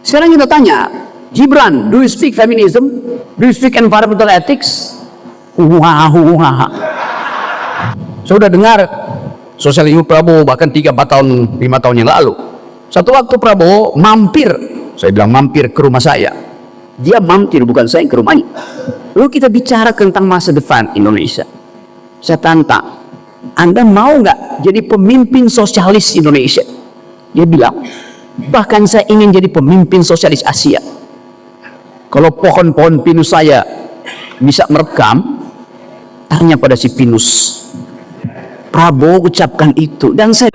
Sekarang kita tanya, Gibran, do you speak feminism? Do you speak environmental ethics? Saya sudah dengar sosialisme Prabowo bahkan 3-4 tahun, 5 tahun yang lalu. Satu waktu Prabowo mampir, saya bilang mampir ke rumah saya. Dia mampir, bukan saya yang ke rumahnya. Lalu kita bicara tentang masa depan Indonesia. Saya tantang, Anda mau nggak jadi pemimpin sosialis Indonesia? Dia bilang, bahkan saya ingin jadi pemimpin sosialis Asia. Kalau pohon-pohon pinus saya bisa merekam, tanya pada si pinus. Prabowo ucapkan itu, dan saya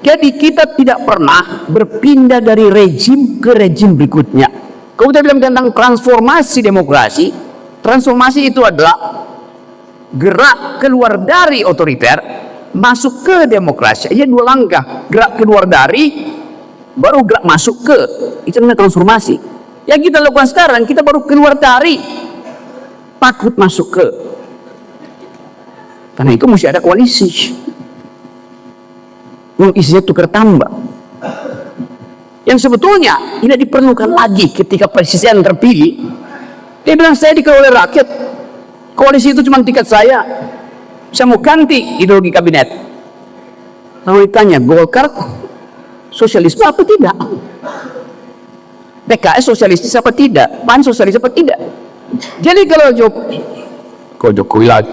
jadi kita tidak pernah berpindah dari rejim ke rejim berikutnya. Kalau kita bilang tentang transformasi demokrasi, transformasi itu adalah gerak keluar dari otoriter, masuk ke demokrasi. Iya, 2 langkah. Gerak keluar dari, baru gerak masuk ke. Itu namanya transformasi. Yang kita lakukan sekarang, kita baru keluar dari, takut masuk ke. Karena itu mesti ada koalisi. Isinya tukar tambah. Yang sebetulnya tidak diperlukan lagi ketika presiden terpilih. Dia bilang, saya dikawal oleh rakyat. Koalisi itu cuma tiket saya. Saya mau ganti ideologi kabinet. Lalu ditanya, Golkar sosialisme apa tidak? PKS sosialistis apa tidak? PAN sosialis apa tidak? Jadi kalau Jokowi lagi,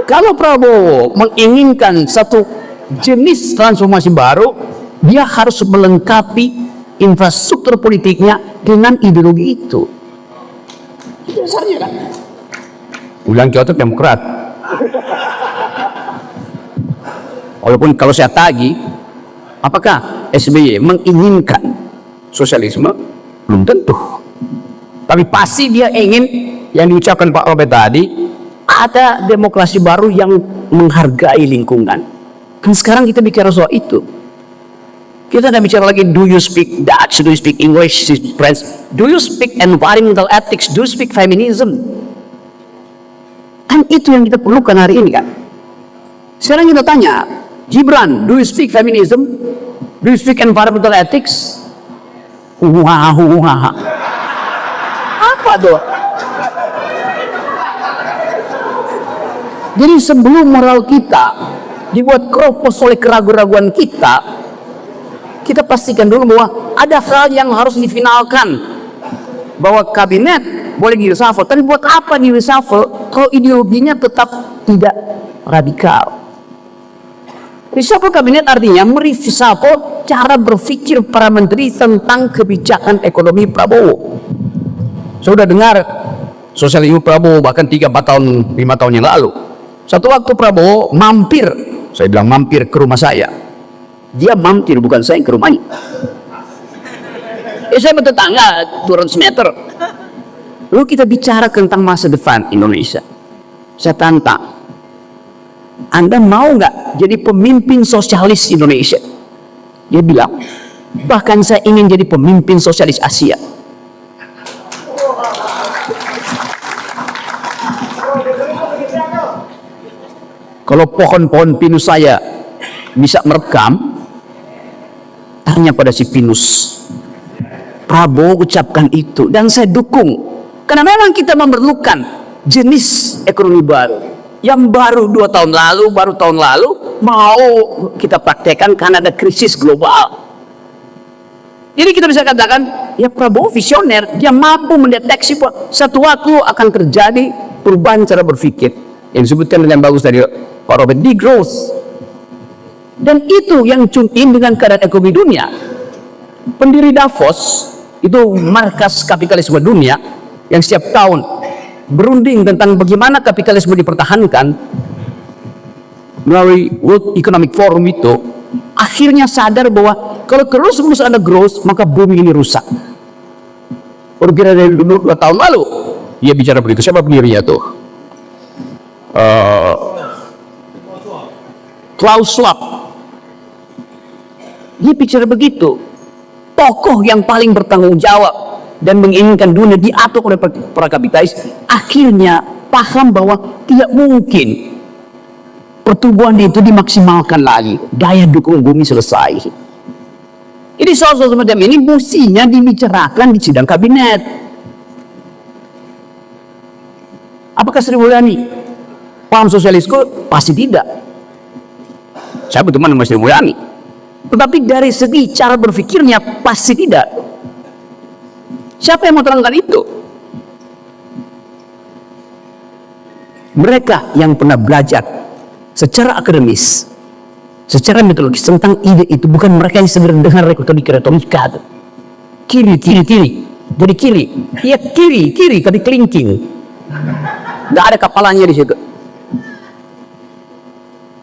kalau Prabowo menginginkan satu jenis transformasi baru, dia harus melengkapi infrastruktur politiknya dengan ideologi itu. Itu dasarnya kan? Ulang Kyoto Demokrat. Walaupun kalau saya tagih, apakah SBY menginginkan sosialisme? Belum tentu. Tapi pasti dia ingin yang diucapkan Pak Robert tadi, ada demokrasi baru yang menghargai lingkungan. Kan sekarang kita bicara soal itu. Kita tidak bicara lagi, do you speak Dutch, do you speak English, French, do you speak environmental ethics, do you speak feminism? Kan itu yang kita perlukan hari ini kan. Sekarang kita tanya, Gibran, do you speak feminism? Do you speak environmental ethics? Apa tuh? Jadi sebelum moral kita dibuat keropos oleh keraguan-raguan kita, kita pastikan dulu bahwa ada hal yang harus difinalkan. Bahwa kabinet boleh di-reshuffle, tapi buat apa di-reshuffle kalau ideologinya tetap tidak radikal? Reshuffle kabinet artinya mereshuffle cara berpikir para menteri tentang kebijakan ekonomi Prabowo. Saya sudah dengar sosialisme Prabowo bahkan 3-4 tahun, 5 tahun yang lalu. Satu waktu Prabowo mampir, saya bilang mampir ke rumah saya. Dia mampir, bukan saya yang ke rumahnya. Saya bertetangga turun semeter. Lalu kita bicara tentang masa depan Indonesia. Saya tantang, Anda mau nggak jadi pemimpin sosialis Indonesia? Dia bilang, bahkan saya ingin jadi pemimpin sosialis Asia. Kalau pohon-pohon pinus saya bisa merekam, tanya pada si pinus. Prabowo ucapkan itu, dan saya dukung. Karena memang kita memerlukan jenis ekonomi baru. Yang baru 2 tahun lalu, baru tahun lalu, mau kita praktekkan karena ada krisis global. Jadi kita bisa katakan, ya Prabowo visioner, dia mampu mendeteksi bahwa satu waktu akan terjadi perubahan cara berpikir. Yang disebutkan dengan bagus tadi Pak Robert, degrowth. Dan itu yang tune in dengan keadaan ekonomi dunia. Pendiri Davos, itu markas kapitalisme dunia, yang setiap tahun berunding tentang bagaimana kapitalisme dipertahankan melalui World Economic Forum itu, akhirnya sadar bahwa kalau terus ada growth, maka bumi ini rusak. Baru kira dari dulu 2 tahun lalu dia bicara begitu. Siapa pendirinya tuh? Klaus Schwab. Dia bicara begitu. Tokoh yang paling bertanggung jawab dan menginginkan dunia diatur oleh para kapitalis, akhirnya paham bahwa tidak mungkin pertumbuhan itu dimaksimalkan lagi. Daya dukung bumi selesai. Jadi soal-soal semacam ini mestinya dibicarakan di sidang kabinet. Apakah Sri Mulyani paham sosialisku? Pasti tidak. Saya berteman sama Sri Mulyani. Tetapi dari segi cara berpikirnya pasti tidak. Siapa yang mau terangkan itu? Mereka yang pernah belajar secara akademis, secara metodologis tentang ide itu, bukan mereka yang sedang dengar retorika. Kiri. Jadi kiri. Ya kiri, tapi kelingking. Nggak ada kepalanya di situ.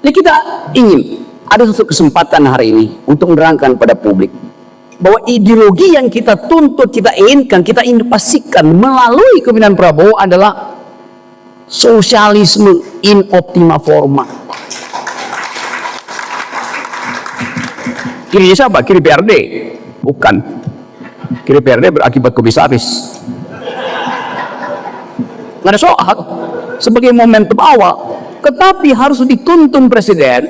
Jadi kita ingin ada suatu kesempatan hari ini untuk menerangkan pada publik bahwa ideologi yang kita tuntut, kita inginkan, kita ingin pastikan melalui kepemimpinan Prabowo adalah sosialisme in optima forma. Kirinya siapa? Kiri PRD? Bukan. Kiri PRD berakibat komisaris. Nggak ada soal. Sebagai momentum awal. Tetapi harus dituntun presiden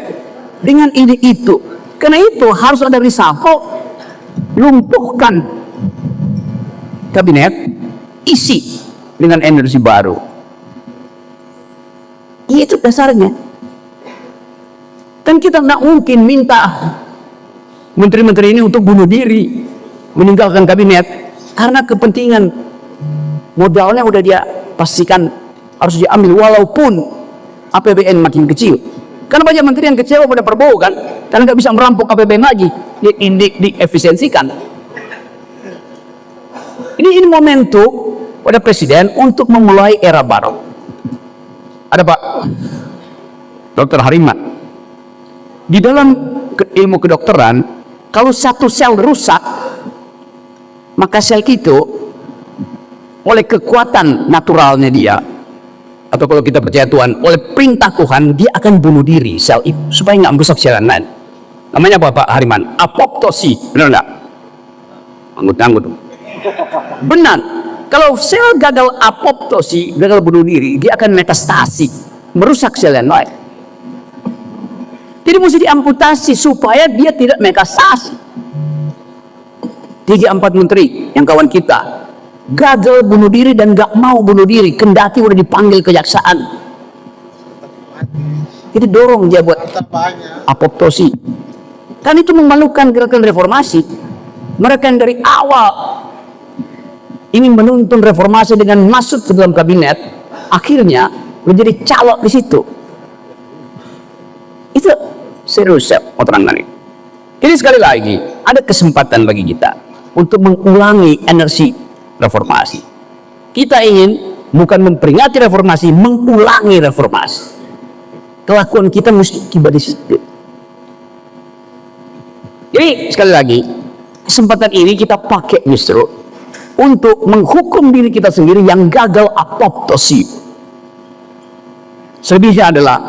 dengan ide itu. Karena itu harus ada reshuffle, lumpuhkan kabinet, isi dengan energi baru. Itu dasarnya. Kan kita tidak mungkin minta menteri-menteri ini untuk bunuh diri, meninggalkan kabinet, karena kepentingan modalnya udah dia pastikan harus diambil walaupun APBN makin kecil. Karena banyak menteri yang kecewa pada Prabowo kan, karena nggak bisa merampok APBN lagi, diefisiensikan. Ini momentum pada presiden untuk memulai era baru. Ada Pak Dr. Hariman. Di dalam ilmu kedokteran, kalau satu sel rusak, maka sel itu oleh kekuatan naturalnya dia, atau kalau kita percaya Tuhan, oleh perintah Tuhan, dia akan bunuh diri sel itu supaya nggak merusak sel lain. Namanya apa Pak Hariman? Apoptosi, benar nggak? Anggut-anggut. Benar. Kalau sel gagal apoptosi, gagal bunuh diri, dia akan metastasi, merusak sel yang lain. Jadi mesti diamputasi supaya dia tidak metastasi. 3-4 menteri yang kawan kita gagal bunuh diri dan gak mau bunuh diri, kendati udah dipanggil kejaksaan. Jadi dorong dia buat apoptosi. Kan itu memalukan gerakan reformasi. Mereka yang dari awal ingin menuntun reformasi dengan masuk ke dalam kabinet, akhirnya menjadi calok di situ. Itu serius saya mau terangkan ini. Jadi sekali lagi ada kesempatan bagi kita untuk mengulangi energi reformasi. Kita ingin bukan memperingati reformasi, mengulangi reformasi. Kelakuan kita mesti tiba di situ. Jadi sekali lagi kesempatan ini kita pakai justru untuk menghukum diri kita sendiri yang gagal apoptosi. Selebihnya adalah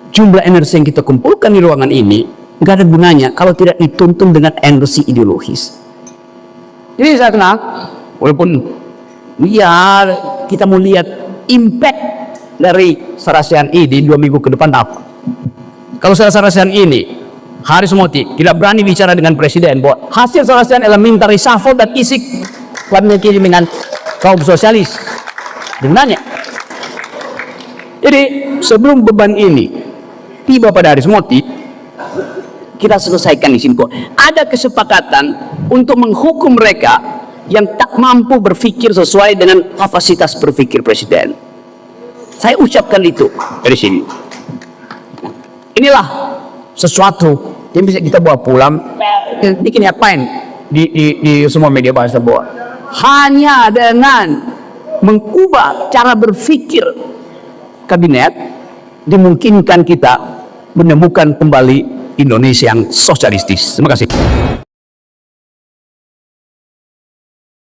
jumlah energi yang kita kumpulkan di ruangan ini nggak ada gunanya kalau tidak dituntun dengan energi ideologis. Jadi saya tenang, walaupun biar kita mau lihat impact dari serasian ini 2 minggu ke depan apa. Kalau serasian ini Haris Moti tidak berani bicara dengan presiden bahwa hasil serasian adalah minta reshuffle dan isi kabinet dengan kaum sosialis. Dengannya. Jadi sebelum beban ini tiba pada Haris Moti, kita selesaikan di sini kok. Ada kesepakatan untuk menghukum mereka yang tak mampu berpikir sesuai dengan kapasitas berpikir presiden. Saya ucapkan itu dari sini. Inilah sesuatu yang bisa kita bawa pulang, bikin apain di semua media bahasa bahwa hanya dengan mengubah cara berpikir kabinet dimungkinkan kita menemukan kembali Indonesia yang sosialistis. Terima kasih.